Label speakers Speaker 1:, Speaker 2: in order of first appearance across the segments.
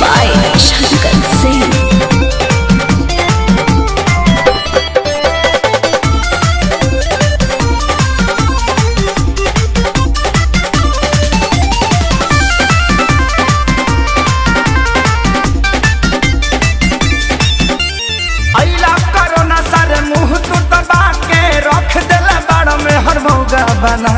Speaker 1: by Shankar Singh.
Speaker 2: बना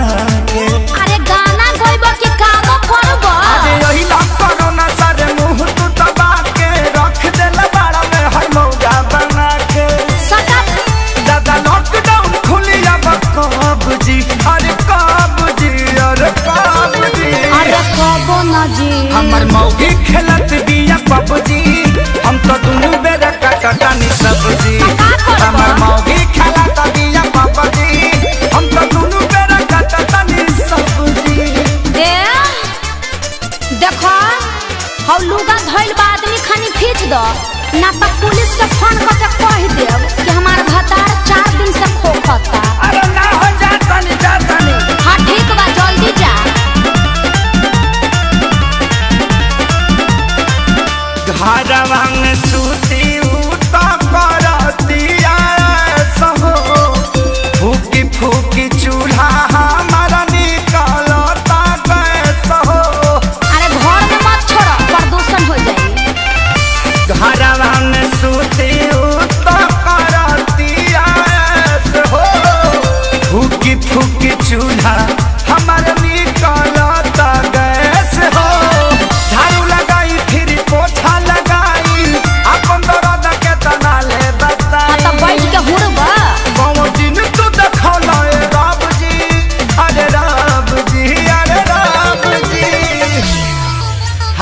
Speaker 2: के
Speaker 1: अरे गाना गइबो कि कागो करबो
Speaker 2: अरे यही ना कोरोना सारे मुंह तू दबा के रख देला बाड़ा में हर मौजा बना के
Speaker 1: सका
Speaker 2: दादा लॉकडाउन खुली अब कब जी अरे कब जी अरे कब जी
Speaker 1: अरे कबो ना जी
Speaker 2: हमर मौगी खेलत बिया पबजी हम तो दुनु बेरा कटटानी सब्जी हमर मौगी खेलत बिया पबजी हम तो दुनु
Speaker 1: देखो हौ लुगा धइल बा आदमी खानी खींच दो ना तो पुलिस के फोन करके कह देब कि हमार भतार 4 दिन से खोखता।
Speaker 2: अरे ना हो जातनी
Speaker 1: हां ठीक बा जल्दी जा
Speaker 2: घरवा में सूती उता करतिया सहो फूकी फूकी चूल्हा हमारा निकलता कैसे हो
Speaker 1: अरे घर में मत छोड़ो प्रदूषण हो जाई
Speaker 2: घरवा में सूती उता करतिया सहो फूकी फूकी चूल्हा हमारा निकलता गैस हो झाड़ू लगाई फिर पोछा लगाई अपन दर्द के तना ले बता
Speaker 1: तो बैठ के हुड़बा
Speaker 2: कौन दिन तू देखला ए रब जी अरे रब जी अरे रब जी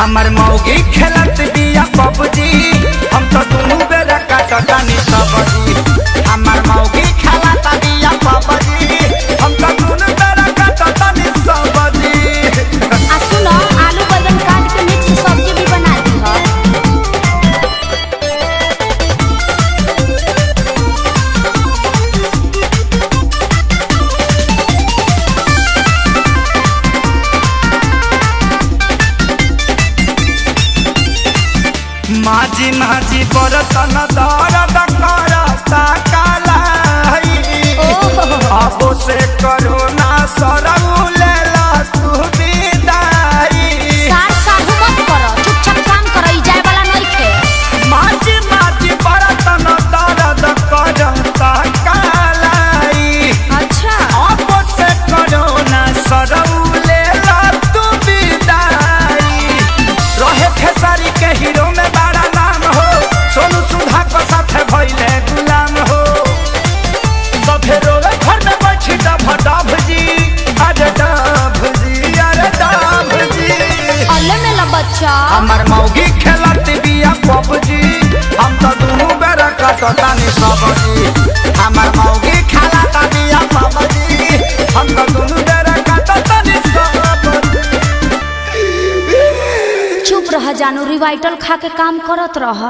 Speaker 2: हमर मौगी खेलत बिया पबजी हम तो दुनु बेरा काटटानी सब्जी हमर मौगी खेलत बिया पबजी हम तो दुनु बेरा काटटानी सब्जी
Speaker 1: आ सुनो आलू बैंगन काट के मिक्स सब्जी भी बना दी हो
Speaker 2: माझी माझी बरतन दर्द करता कालाई अब से करोना सरऊ लेला तू विदाई
Speaker 1: सार साहू मत करो चुपचाप काम करो ई जाए वाला नहीं थे
Speaker 2: माझी माझी बरतन दर्द करता कालाई
Speaker 1: अच्छा
Speaker 2: अब से करोना सरऊ लेला तू विदाई रहे खेसारी के हीरो में बड़ा नाम हो सोनू सुधा को साथे भइले गुलाम हो सफे रोवे घर में बैठी डभ जी अरे डभ जी अरे डभ जी
Speaker 1: अल्ले में ला बच्चा
Speaker 2: हमर मौगी खेलत बिया पबजी हम तो दुनु बेरा कटटानी सब्जी हमर मौगी खेलत बिया पबजी हम तो दुनु बेरा कटटानी सब्जी
Speaker 1: चुप रह जानू रिवाइटल खा के काम करत रह।